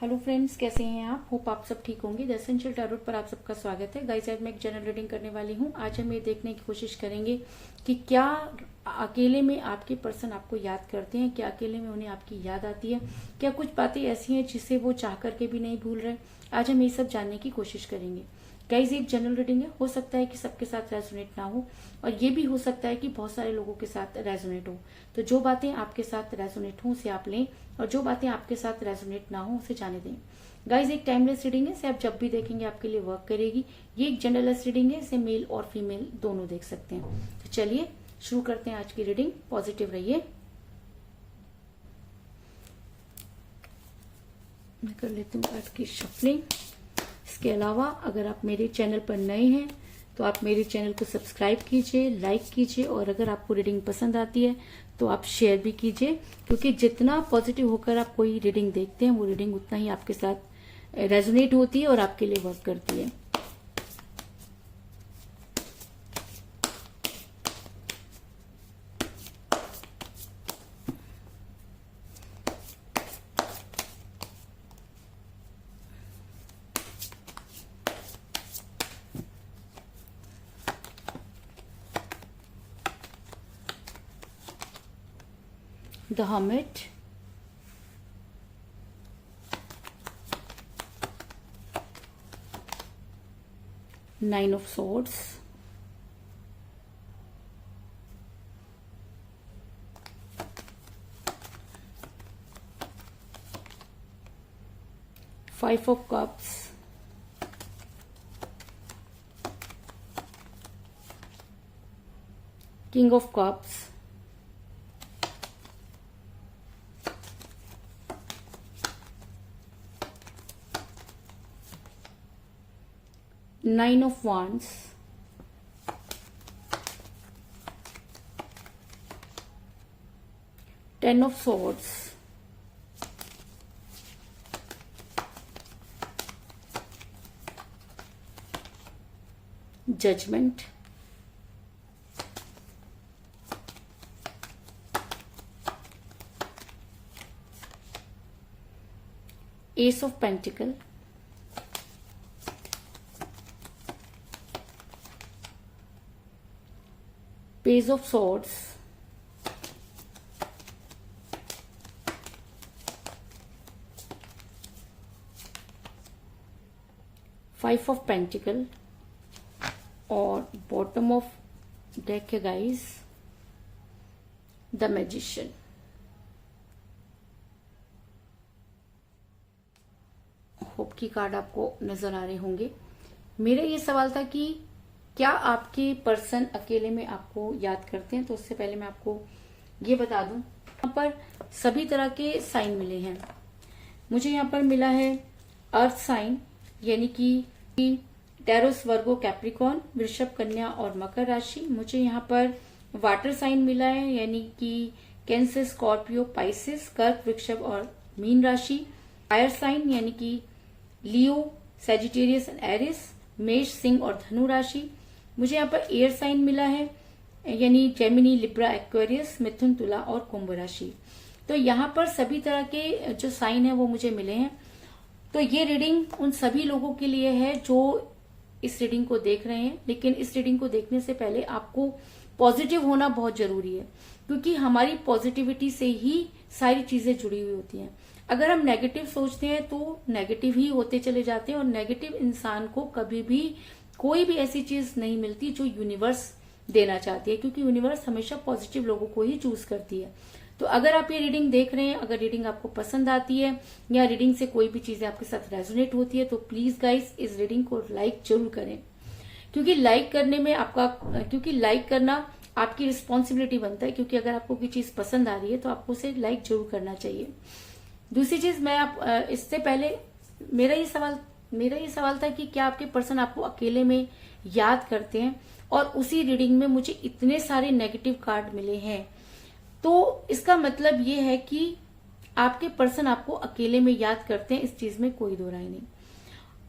Hello friends, कैसे हैं आप? होप आप सब ठीक होंगे। द एसेंशियल टैरोट पर आप सबका स्वागत है। गाइस, आज मैं एक जनरल रीडिंग करने वाली हूँ। आज हम ये देखने की कोशिश करेंगे कि क्या अकेले में आपके पर्सन आपको याद करते हैं, क्या अकेले में उन्हें आपकी याद आती है, क्या कुछ बातें ऐसी हैं जिसे वो चाह करके भी नहीं भूल रहे। आज हम ये सब जानने की कोशिश करेंगे। गाइस, एक जनरल रीडिंग है, हो सकता है कि सबके साथ रेजोनेट ना हो और ये भी हो सकता है कि बहुत सारे लोगों के साथ रेजोनेट हो। तो जो बातें आपके साथ रेजोनेट हो उसे आप लें और जो बातें आपके साथ रेजोनेट ना हो उसे जाने दें। गाइस, एक टाइमलेस रीडिंग है, इसे आप जब भी देखेंगे आपके लिए वर्क करेगी। ये एक जनरलेस रीडिंग है, इसे मेल और फीमेल दोनों देख सकते हैं। तो चलिए शुरू करते हैं आज की रीडिंग। पॉजिटिव रहिए। मैं कर लेती हूँ कार्ड की शफलिंग। इसके अलावा अगर आप मेरे चैनल पर नए हैं तो आप मेरे चैनल को सब्सक्राइब कीजिए, लाइक कीजिए और अगर आपको रीडिंग पसंद आती है तो आप शेयर भी कीजिए, क्योंकि जितना पॉजिटिव होकर आप कोई रीडिंग देखते हैं वो रीडिंग उतना ही आपके साथ रेजोनेट होती है और आपके लिए वर्क करती है। The Hermit, Nine of Swords, Five of Cups, King of Cups, Nine of Wands, Ten of Swords, Judgment, Ace of Pentacles, Page of Swords, Five of Pentacles और बॉटम ऑफ डेक है guys the magician. Hope की card आपको नजर आ रहे होंगे। मेरा ये सवाल था कि क्या आपके पर्सन अकेले में आपको याद करते हैं। तो उससे पहले मैं आपको ये बता दूं, यहाँ पर सभी तरह के साइन मिले हैं। मुझे यहाँ पर मिला है अर्थ साइन यानी कि टैरोस, वर्गो, कैप्रिकॉर्न, वृषभ, कन्या और मकर राशि। मुझे यहाँ पर वाटर साइन मिला है यानी कि कैंसर, स्कॉर्पियो, पाइसिस, कर्क, वृषभ और मीन राशि। फायर साइन यानी कि लियो, सैजिटेरियस एंड एरिस, मेष, सिंह और धनु राशि। मुझे यहाँ पर एयर साइन मिला है यानी जेमिनी, लिब्रा, एक्वेरियस, मिथुन, तुला और कुंभ राशि। तो यहाँ पर सभी तरह के जो साइन है वो मुझे मिले हैं। तो ये रीडिंग उन सभी लोगों के लिए है जो इस रीडिंग को देख रहे हैं, लेकिन इस रीडिंग को देखने से पहले आपको पॉजिटिव होना बहुत जरूरी है, क्योंकि हमारी पॉजिटिविटी से ही सारी चीजें जुड़ी हुई होती हैं। अगर हम नेगेटिव सोचते हैं तो नेगेटिव ही होते चले जाते हैं और नेगेटिव इंसान को कभी भी कोई भी ऐसी चीज नहीं मिलती जो यूनिवर्स देना चाहती है, क्योंकि यूनिवर्स हमेशा पॉजिटिव लोगों को ही चूज करती है। तो अगर आप ये रीडिंग देख रहे हैं, अगर रीडिंग आपको पसंद आती है या रीडिंग से कोई भी चीजें आपके साथ रेजोनेट होती है, तो प्लीज गाइस इस रीडिंग को लाइक जरूर करें, क्योंकि लाइक करना आपकी रिस्पॉन्सिबिलिटी बनता है। क्योंकि अगर आपको कोई चीज पसंद आ रही है तो आपको उसे लाइक जरूर करना चाहिए। दूसरी चीज, मैं इससे पहले मेरा ये सवाल था कि क्या आपके पर्सन आपको अकेले में याद करते हैं, और उसी रीडिंग में मुझे इतने सारे नेगेटिव कार्ड मिले हैं। तो इसका मतलब ये है कि आपके पर्सन आपको अकेले में याद करते हैं, इस चीज में कोई दो राय नहीं।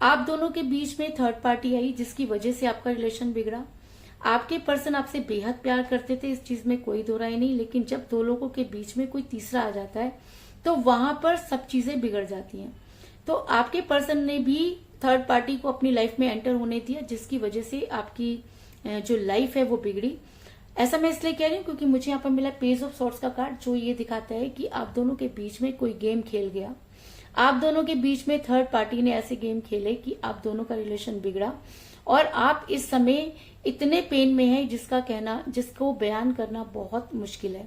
आप दोनों के बीच में थर्ड पार्टी आई जिसकी वजह से आपका रिलेशन बिगड़ा। आपके पर्सन आपसे बेहद प्यार करते थे, इस चीज में कोई दो राय नहीं, लेकिन जब दो लोगों के बीच में कोई तीसरा आ जाता है तो वहां पर सब चीजें बिगड़ जाती हैं। तो आपके पर्सन ने भी थर्ड पार्टी को अपनी लाइफ में एंटर होने दिया, जिसकी वजह से आपकी जो लाइफ है वो बिगड़ी। ऐसा मैं इसलिए कह रही हूँ क्योंकि मुझे यहाँ पर मिला पेज ऑफ सॉर्ट्स का कार्ड, जो ये दिखाता है कि आप दोनों के बीच में कोई गेम खेल गया। आप दोनों के बीच में थर्ड पार्टी ने ऐसे गेम खेले कि आप दोनों का रिलेशन बिगड़ा और आप इस समय इतने पेन में हैं जिसको बयान करना बहुत मुश्किल है।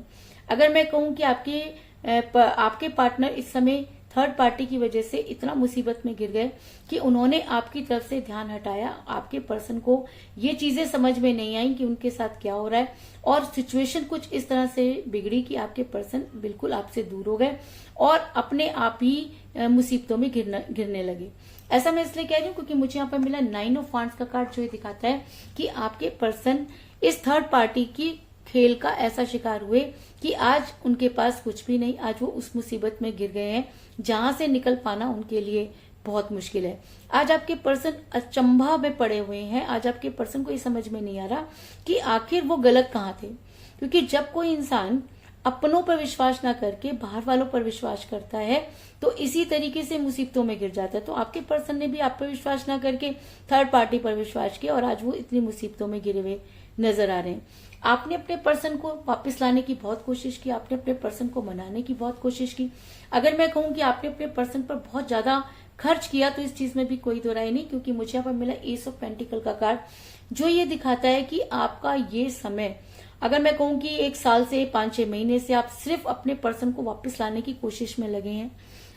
अगर मैं कहूं कि आपके पार्टनर इस समय थर्ड पार्टी की वजह से इतना मुसीबत में गिर गए कि उन्होंने आपकी तरफ से ध्यान हटाया। आपके पर्सन को ये चीजें समझ में नहीं आई कि उनके साथ क्या हो रहा है और सिचुएशन कुछ इस तरह से बिगड़ी कि आपके पर्सन बिल्कुल आपसे दूर हो गए और अपने आप ही मुसीबतों में गिरने लगे। ऐसा मैं इसलिए कह रही हूँ क्योंकि मुझे यहाँ पर मिला 9 ऑफ वांड्स का कार्ड, जो ये दिखाता है कि आपके पर्सन इस थर्ड पार्टी की खेल का ऐसा शिकार हुए कि आज उनके पास कुछ भी नहीं। आज वो उस मुसीबत में गिर गए हैं जहां से निकल पाना उनके लिए बहुत मुश्किल है। आज आपके पर्सन अचंभा में पड़े हुए हैं। आज आपके पर्सन को ये समझ में नहीं आ रहा कि आखिर वो गलत कहाँ थे, क्योंकि जब कोई इंसान अपनों पर विश्वास ना करके बाहर वालों पर विश्वास करता है तो इसी तरीके से मुसीबतों में गिर जाता है। तो आपके पर्सन ने भी आप पर विश्वास ना करके थर्ड पार्टी पर विश्वास किया और आज वो इतनी मुसीबतों में गिरे हुए नजर आ रहे हैं। आपने अपने पर्सन को वापस लाने की बहुत कोशिश की, आपने अपने पर्सन को मनाने की बहुत कोशिश की। अगर मैं कहूं कि आपने अपने पर्सन पर बहुत ज्यादा खर्च किया तो इस चीज में भी कोई दो राय नहीं, क्योंकि मुझे यहाँ पर मिला एस ऑफ पेंटिकल का कार्ड, जो ये दिखाता है कि आपका ये समय, अगर मैं कहूं कि 1 साल से 5-6 महीने से आप सिर्फ अपने पर्सन को वापस लाने की कोशिश में लगे हैं।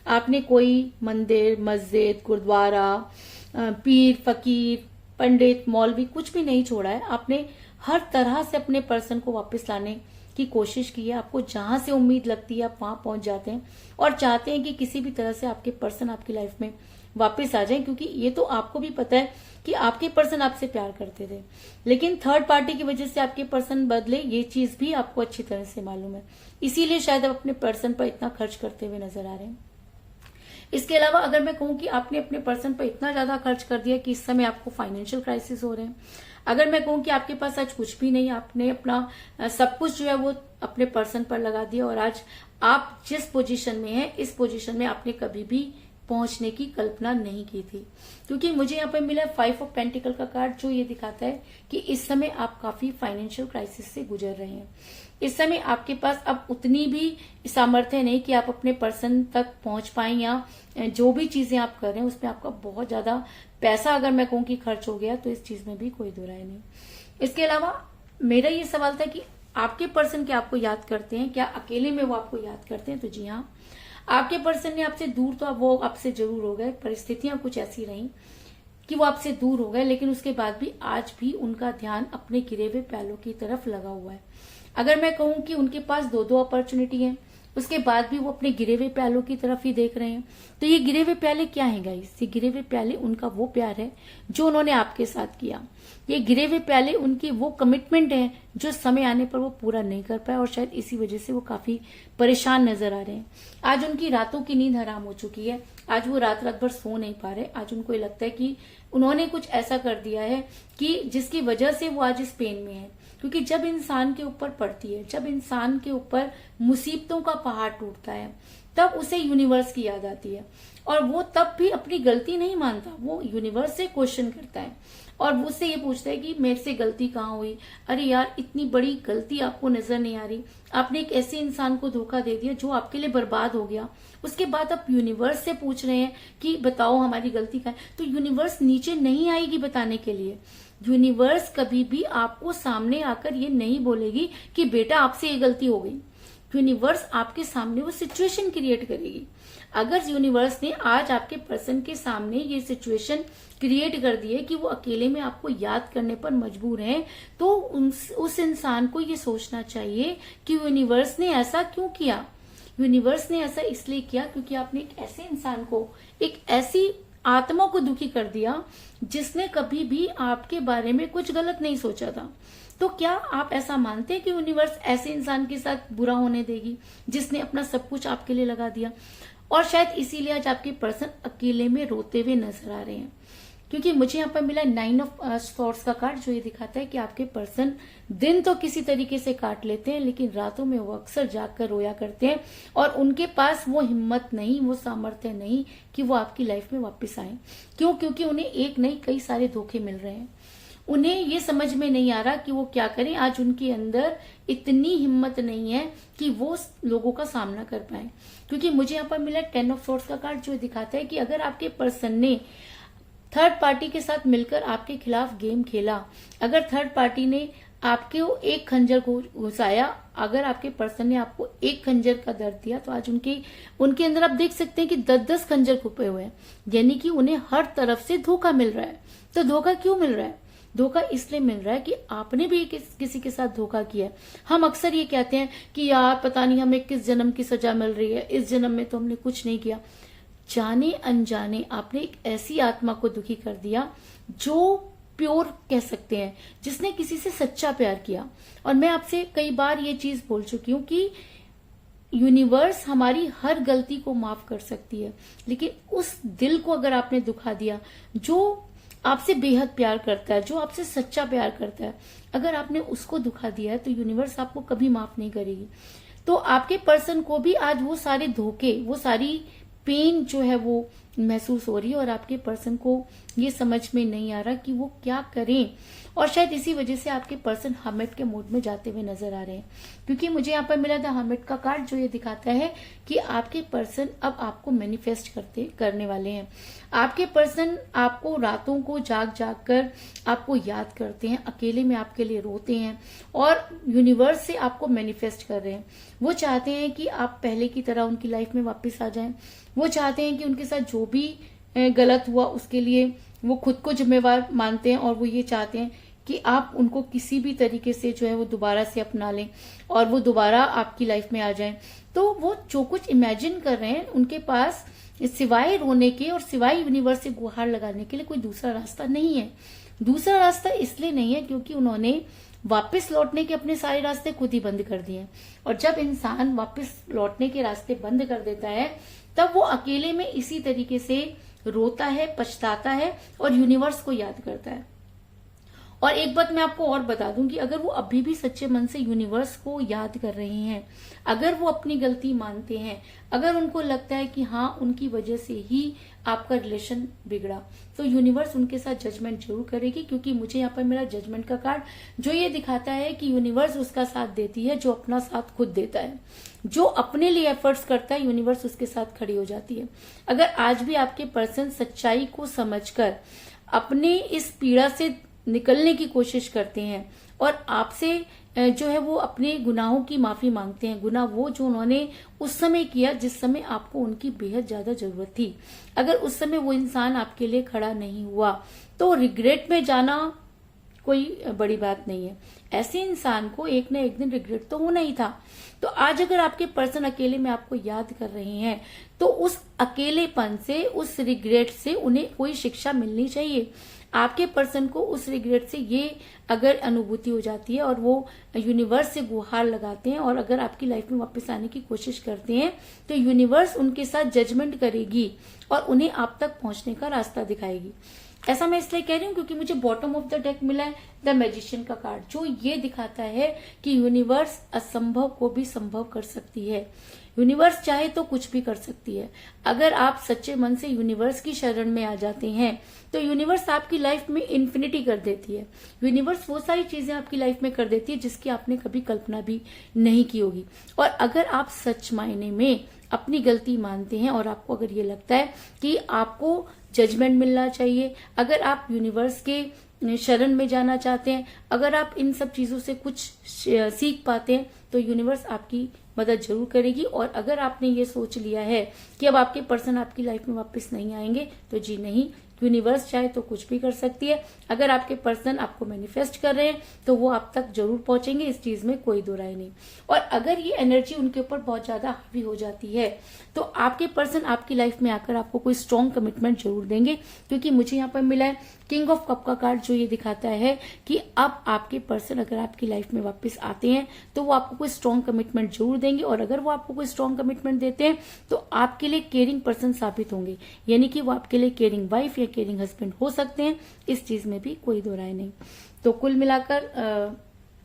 आपने कोई मंदिर, मस्जिद, गुरुद्वारा, पीर, फकीर, पंडित, मौलवी कुछ भी नहीं छोड़ा है। आपने हर तरह से अपने पर्सन को वापस लाने की कोशिश की है। आपको जहां से उम्मीद लगती है आप वहां पहुंच जाते हैं और चाहते हैं कि किसी भी तरह से आपके पर्सन आपकी लाइफ में वापस आ जाए, क्योंकि ये तो आपको भी पता है कि आपके पर्सन आपसे प्यार करते थे, लेकिन थर्ड पार्टी की वजह से आपके पर्सन बदले, ये चीज भी आपको अच्छी तरह से मालूम है। इसीलिए शायद आप अपने पर्सन पर इतना खर्च करते हुए नजर आ रहे हैं। इसके अलावा अगर मैं कहूं कि आपने अपने पर्सन पर इतना ज्यादा खर्च कर दिया कि इस समय आपको फाइनेंशियल क्राइसिस हो रहे हैं। अगर मैं कहूं कि आपके पास आज कुछ भी नहीं, आपने अपना सब कुछ जो है वो अपने पर्सन पर लगा दिया और आज आप जिस पोजीशन में हैं, इस पोजीशन में आपने कभी भी पहुंचने की कल्पना नहीं की थी। क्योंकि मुझे यहाँ पे मिला 5 ऑफ पेंटिकल का कार्ड, जो ये दिखाता है कि इस समय आप काफी फाइनेंशियल क्राइसिस से गुजर रहे हैं। इस समय आपके पास अब उतनी भी सामर्थ्य नहीं कि आप अपने पर्सन तक पहुंच पाएं, या जो भी चीजें आप कर रहे हैं उसमें आपका बहुत ज्यादा पैसा, अगर मैं कहूं कि खर्च हो गया, तो इस चीज में भी कोई दो राय नहीं। इसके अलावा मेरा ये सवाल था कि आपके पर्सन क्या आपको याद करते हैं, क्या अकेले में वो आपको याद करते हैं? तो जी हाँ, आपके पर्सन ने आपसे दूर तो वो आपसे जरूर हो गए, परिस्थितियां कुछ ऐसी रही कि वो आपसे दूर हो गए, लेकिन उसके बाद भी आज भी उनका ध्यान अपने गिरे हुए प्यालों की तरफ लगा हुआ है। अगर मैं कहूं कि उनके पास 2-2 अपॉर्चुनिटी है, उसके बाद भी वो अपने गिरे हुए प्यालों की तरफ ही देख रहे हैं। तो ये गिरे हुए प्याले क्या हैं गाइस? ये गिरे हुए प्याले उनका वो प्यार है जो उन्होंने आपके साथ किया। ये गिरे हुए प्याले उनकी वो कमिटमेंट है जो समय आने पर वो पूरा नहीं कर पाए और शायद इसी वजह से वो काफी परेशान नजर आ रहे हैं। आज उनकी रातों की नींद हराम हो चुकी है। आज वो रात रात भर सो नहीं पा रहे। आज उनको ये लगता है कि उन्होंने कुछ ऐसा कर दिया है कि जिसकी वजह से वो आज इस पेन में है। क्योंकि जब इंसान के ऊपर पड़ती है, जब इंसान के ऊपर मुसीबतों का पहाड़ टूटता है, तब उसे यूनिवर्स की याद आती है और वो तब भी अपनी गलती नहीं मानता। वो यूनिवर्स से क्वेश्चन करता है और वो उससे ये पूछता है कि मेरे से गलती कहाँ हुई? अरे यार, इतनी बड़ी गलती आपको नजर नहीं आ रही? आपने एक ऐसे इंसान को धोखा दे दिया जो आपके लिए बर्बाद हो गया। उसके बाद आप यूनिवर्स से पूछ रहे हैं कि बताओ हमारी गलती क्या है। तो यूनिवर्स नीचे नहीं आएगी बताने के लिए। यूनिवर्स कभी भी आपको सामने आकर ये नहीं बोलेगी कि बेटा आपसे ये गलती हो गई। यूनिवर्स आपके सामने वो सिचुएशन क्रिएट करेगी। अगर यूनिवर्स ने आज आपके पर्सन के सामने ये सिचुएशन क्रिएट कर दी है कि वो अकेले में आपको याद करने पर मजबूर हैं, तो उस इंसान को ये सोचना चाहिए कि यूनिवर्स ने ऐसा क्यों किया। यूनिवर्स ने ऐसा इसलिए किया क्योंकि आपने एक ऐसे इंसान को, एक ऐसी आत्मा को दुखी कर दिया जिसने कभी भी आपके बारे में कुछ गलत नहीं सोचा था। तो क्या आप ऐसा मानते हैं कि यूनिवर्स ऐसे इंसान के साथ बुरा होने देगी जिसने अपना सब कुछ आपके लिए लगा दिया? और शायद इसीलिए आज आपके पर्सन अकेले में रोते हुए नजर आ रहे हैं, क्योंकि मुझे यहाँ पर मिला 9 ऑफ सॉर्ड्स का कार्ड, जो ये दिखाता है कि आपके पर्सन दिन तो किसी तरीके से काट लेते हैं, लेकिन रातों में वो अक्सर जाग कर रोया करते हैं और उनके पास वो हिम्मत नहीं, वो सामर्थ्य नहीं कि वो आपकी लाइफ में वापस आए। क्यों? क्योंकि उन्हें एक नहीं कई सारे धोखे मिल रहे हैं। उन्हें ये समझ में नहीं आ रहा कि वो क्या करें। आज उनके अंदर इतनी हिम्मत नहीं है कि वो लोगों का सामना कर पाए। क्योंकि मुझे यहाँ पर मिला 10 ऑफ सॉर्ड्स का कार्ड, जो दिखाता है कि अगर आपके पर्सन ने थर्ड पार्टी के साथ मिलकर आपके खिलाफ गेम खेला, अगर थर्ड पार्टी ने आपके एक खंजर को घुसाया, अगर आपके पर्सन ने आपको एक खंजर का दर्द दिया, तो आज उनके अंदर आप देख सकते हैं कि 10-10 खंजर छुपे हुए हैं। यानी कि उन्हें हर तरफ से धोखा मिल रहा है। तो धोखा क्यों मिल रहा है? धोखा इसलिए मिल रहा है कि आपने भी किसी के साथ धोखा किया है। हम अक्सर ये कहते हैं कि यार पता नहीं हमें किस जन्म की सजा मिल रही है, इस जन्म में तो हमने कुछ नहीं किया। जाने अनजाने आपने एक ऐसी आत्मा को दुखी कर दिया जो प्योर कह सकते हैं, जिसने किसी से सच्चा प्यार किया। और मैं आपसे कई बार ये चीज बोल चुकी हूं कि यूनिवर्स हमारी हर गलती को माफ कर सकती है, लेकिन उस दिल को अगर आपने दुखा दिया जो आपसे बेहद प्यार करता है, जो आपसे सच्चा प्यार करता है, अगर आपने उसको दुखा दिया है तो यूनिवर्स आपको कभी माफ नहीं करेगी। तो आपके पर्सन को भी आज वो सारे धोखे, वो सारी पेन जो है वो महसूस हो रही है और आपके पर्सन को ये समझ में नहीं आ रहा कि वो क्या करें। और शायद इसी वजह से आपके पर्सन हर्मिट के मोड में जाते हुए नजर आ रहे हैं। क्योंकि मुझे यहाँ पर मिला था हर्मिट का कार्ड, जो ये दिखाता है कि आपके पर्सन अब आपको मैनिफेस्ट करने वाले हैं। आपके पर्सन आपको रातों को जाग जाग कर आपको याद करते हैं, अकेले में आपके लिए रोते हैं और यूनिवर्स से आपको मैनिफेस्ट कर रहे हैं। वो चाहते हैं कि आप पहले की तरह उनकी लाइफ में वापस आ जाएं। वो चाहते हैं कि उनके साथ जो भी गलत हुआ उसके लिए वो खुद को जिम्मेवार मानते हैं और वो ये चाहते हैं कि आप उनको किसी भी तरीके से जो है वो दोबारा से अपना लें और वो दोबारा आपकी लाइफ में आ जाएं। तो वो जो कुछ इमेजिन कर रहे हैं, उनके पास सिवाय रोने के और सिवाय यूनिवर्स से गुहार लगाने के लिए कोई दूसरा रास्ता नहीं है। दूसरा रास्ता इसलिए नहीं है क्योंकि उन्होंने वापस लौटने के अपने सारे रास्ते खुद ही बंद कर दिए। और जब इंसान वापस लौटने के रास्ते बंद कर देता है, तब वो अकेले में इसी तरीके से रोता है, पछताता है और यूनिवर्स को याद करता है। और एक बात मैं आपको और बता दूं कि अगर वो अभी भी सच्चे मन से यूनिवर्स को याद कर रहे हैं, अगर वो अपनी गलती मानते हैं, अगर उनको लगता है कि हाँ उनकी वजह से ही आपका रिलेशन बिगड़ा, तो यूनिवर्स उनके साथ जजमेंट जरूर करेगी। क्योंकि मुझे यहाँ पर मेरा जजमेंट का कार्ड जो ये दिखाता है कि यूनिवर्स उसका साथ देती है जो अपना साथ खुद देता है। जो अपने लिए एफर्ट्स करता है, यूनिवर्स उसके साथ खड़ी हो जाती है। अगर आज भी आपके पर्सन सच्चाई को समझकर अपने इस पीड़ा से निकलने की कोशिश करते हैं और आपसे जो है वो अपने गुनाहों की माफी मांगते हैं, गुनाह वो जो उन्होंने उस समय किया जिस समय आपको उनकी बेहद ज्यादा जरूरत थी, अगर उस समय वो इंसान आपके लिए खड़ा नहीं हुआ, तो रिग्रेट में जाना कोई बड़ी बात नहीं है। ऐसे इंसान को एक न एक दिन रिग्रेट तो होना ही था। तो आज अगर आपके पर्सन अकेले में आपको याद कर रहे हैं, तो उस अकेलेपन से, उस रिग्रेट से उन्हें कोई शिक्षा मिलनी चाहिए। आपके पर्सन को उस रिग्रेट से ये अगर अनुभूति हो जाती है और वो यूनिवर्स से गुहार लगाते हैं और अगर आपकी लाइफ में वापस आने की कोशिश करते हैं, तो यूनिवर्स उनके साथ जजमेंट करेगी और उन्हें आप तक पहुंचने का रास्ता दिखाएगी। ऐसा मैं इसलिए कह रही हूँ क्योंकि मुझे बॉटम ऑफ द डेक मिला है द मैजिशियन का कार्ड, जो ये दिखाता है कि यूनिवर्स असंभव को भी संभव कर सकती है। यूनिवर्स चाहे तो कुछ भी कर सकती है। अगर आप सच्चे मन से यूनिवर्स की शरण में आ जाते हैं, तो यूनिवर्स आपकी लाइफ में इन्फिनिटी कर देती है। यूनिवर्स वो सारी चीजें आपकी लाइफ में कर देती है जिसकी आपने कभी कल्पना भी नहीं की होगी। और अगर आप सच मायने में अपनी गलती मानते हैं और आपको अगर ये लगता है कि आपको जजमेंट मिलना चाहिए, अगर आप यूनिवर्स के शरण में जाना चाहते हैं, अगर आप इन सब चीजों से कुछ सीख पाते हैं, तो यूनिवर्स आपकी मदद जरूर करेगी। और अगर आपने ये सोच लिया है कि अब आपके पर्सन आपकी लाइफ में वापस नहीं आएंगे, तो जी नहीं, यूनिवर्स चाहे तो कुछ भी कर सकती है। अगर आपके पर्सन आपको मैनिफेस्ट कर रहे हैं, तो वो आप तक जरूर पहुंचेंगे, इस चीज में कोई दो राय नहीं। और अगर ये एनर्जी उनके ऊपर बहुत ज्यादा हावी हो जाती है, तो आपके पर्सन आपकी लाइफ में आकर आपको कोई स्ट्रॉन्ग कमिटमेंट जरूर देंगे। क्योंकि मुझे यहाँ पर मिला है किंग ऑफ कप का कार्ड जो ये दिखाता है कि अब आपके पर्सन अगर आपकी लाइफ में वापस आते हैं तो वो आपको कोई स्ट्रॉन्ग कमिटमेंट जरूर देंगे, और अगर वो आपको कोई स्ट्रॉन्ग कमिटमेंट देते हैं तो आपके लिए केयरिंग पर्सन साबित होंगे, यानी कि वो आपके लिए केयरिंग वाइफ या केयरिंग हस्बैंड हो सकते हैं। इस चीज में भी कोई दो राय नहीं। तो कुल मिलाकर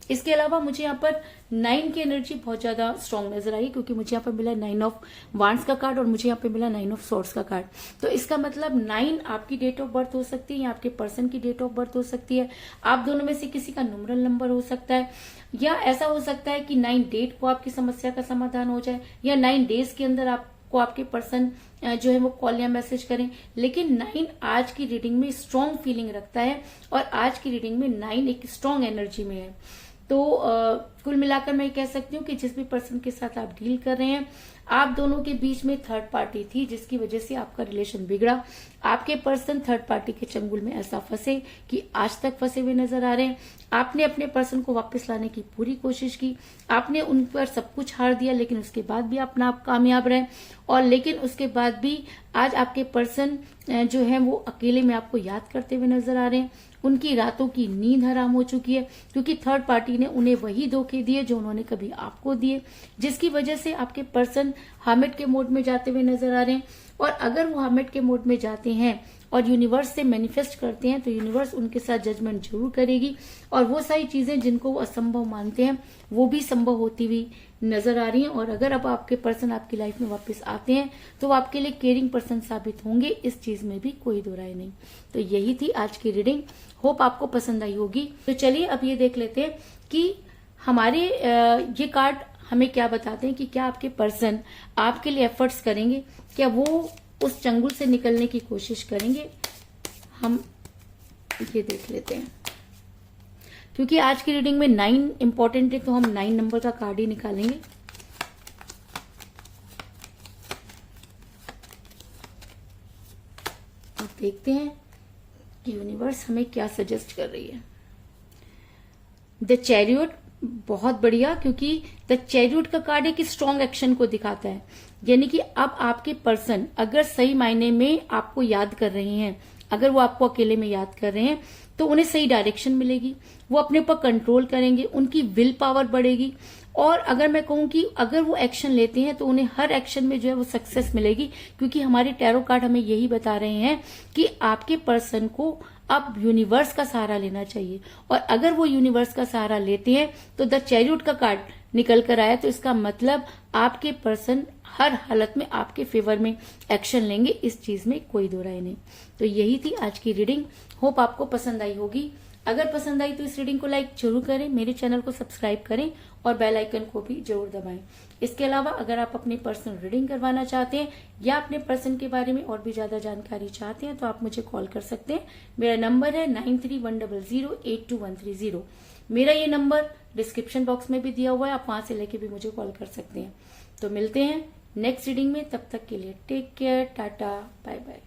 इसके अलावा मुझे यहाँ पर 9 की एनर्जी बहुत ज्यादा स्ट्रांग नजर आई, क्योंकि मुझे यहाँ पर मिला 9 ऑफ वांड्स का कार्ड और मुझे यहाँ पे मिला 9 ऑफ सॉर्ड्स का कार्ड। तो इसका मतलब 9 आपकी डेट ऑफ बर्थ हो सकती है या आपके पर्सन की डेट ऑफ बर्थ हो सकती है। आप दोनों में से किसी का न्यूमरल नंबर हो सकता है, या ऐसा हो सकता है कि 9 डेट को आपकी समस्या का समाधान हो जाए, या 9 डेज के अंदर आपको आपके पर्सन जो है वो कॉल या मैसेज करें। लेकिन 9 आज की रीडिंग में स्ट्रॉन्ग फीलिंग रखता है, और आज की रीडिंग में 9 एक स्ट्रॉन्ग एनर्जी में है। तो कुल मिलाकर मैं कह सकती हूँ कि जिस भी पर्सन के साथ आप डील कर रहे हैं, आप दोनों के बीच में थर्ड पार्टी थी जिसकी वजह से आपका रिलेशन बिगड़ा। आपके पर्सन थर्ड पार्टी के चंगुल में ऐसा फंसे कि आज तक फंसे हुए नजर आ रहे हैं। आपने अपने पर्सन को वापस लाने की पूरी कोशिश की, आपने उन पर सब कुछ हार दिया, लेकिन उसके बाद भी अपना आप कामयाब रहे। और लेकिन उसके बाद भी आज आपके पर्सन जो है वो अकेले में आपको याद करते हुए नजर आ रहे हैं। उनकी रातों की नींद हराम हो चुकी है, क्योंकि थर्ड पार्टी ने उन्हें वही धोखे दिए जो उन्होंने कभी आपको दिए, जिसकी वजह से आपके पर्सन हर्मिट के मोड में जाते हुए नजर आ रहे हैं। और अगर वो हर्मिट के मोड में जाते हैं और यूनिवर्स से मैनिफेस्ट करते हैं तो यूनिवर्स उनके साथ जजमेंट जरूर करेगी, और वो सारी चीजें जिनको वो असंभव मानते हैं वो भी संभव होती हुई नजर आ रही हैं। और अगर अब आपके पर्सन आपकी लाइफ में वापस आते हैं तो वो आपके लिए केयरिंग पर्सन साबित होंगे, इस चीज में भी कोई दो राय नहीं। तो यही थी आज की रीडिंग, होप आपको पसंद आई होगी। तो चलिए अब ये देख लेते हैं कि हमारे ये कार्ड हमें क्या बताते हैं कि क्या आपके पर्सन आपके लिए एफर्ट्स करेंगे, क्या वो उस चंगुल से निकलने की कोशिश करेंगे। हम ये देख लेते हैं, क्योंकि आज की रीडिंग में 9 इंपॉर्टेंट है तो हम 9 नंबर का कार्ड ही निकालेंगे। अब देखते हैं कि यूनिवर्स हमें क्या सजेस्ट कर रही है। द चैरियट, बहुत बढ़िया, क्योंकि द चैरियट का कार्ड एक स्ट्रॉन्ग एक्शन को दिखाता है, यानी कि अब आपके पर्सन अगर सही मायने में आपको याद कर रहे हैं, अगर वो आपको अकेले में याद कर रहे हैं तो उन्हें सही डायरेक्शन मिलेगी, वो अपने ऊपर कंट्रोल करेंगे, उनकी विल पावर बढ़ेगी। और अगर मैं कहूं कि अगर वो एक्शन लेते हैं तो उन्हें हर एक्शन में जो है वो सक्सेस मिलेगी, क्योंकि हमारे टैरो कार्ड हमें यही बता रहे हैं कि आपके पर्सन को अब यूनिवर्स का सहारा लेना चाहिए। और अगर वो यूनिवर्स का सहारा लेते हैं तो द चैरियट का कार्ड निकल कर आया, तो इसका मतलब आपके पर्सन हर हालत में आपके फेवर में एक्शन लेंगे, इस चीज में कोई दो राय नहीं। तो यही थी आज की रीडिंग, होप आपको पसंद आई होगी। अगर पसंद आई तो इस रीडिंग को लाइक जरूर करें, मेरे चैनल को सब्सक्राइब करें और बेल आइकन को भी जरूर दबाएं। इसके अलावा अगर आप अपनी पर्सनल रीडिंग करवाना चाहते हैं या अपने पर्सन के बारे में और भी ज्यादा जानकारी चाहते हैं तो आप मुझे कॉल कर सकते हैं। मेरा नंबर है 9310082130। मेरा ये नंबर डिस्क्रिप्शन बॉक्स में भी दिया हुआ है, आप वहां से लेके भी मुझे कॉल कर सकते हैं। तो मिलते हैं नेक्स्ट रीडिंग में, तब तक के लिए take care, tata, bye bye.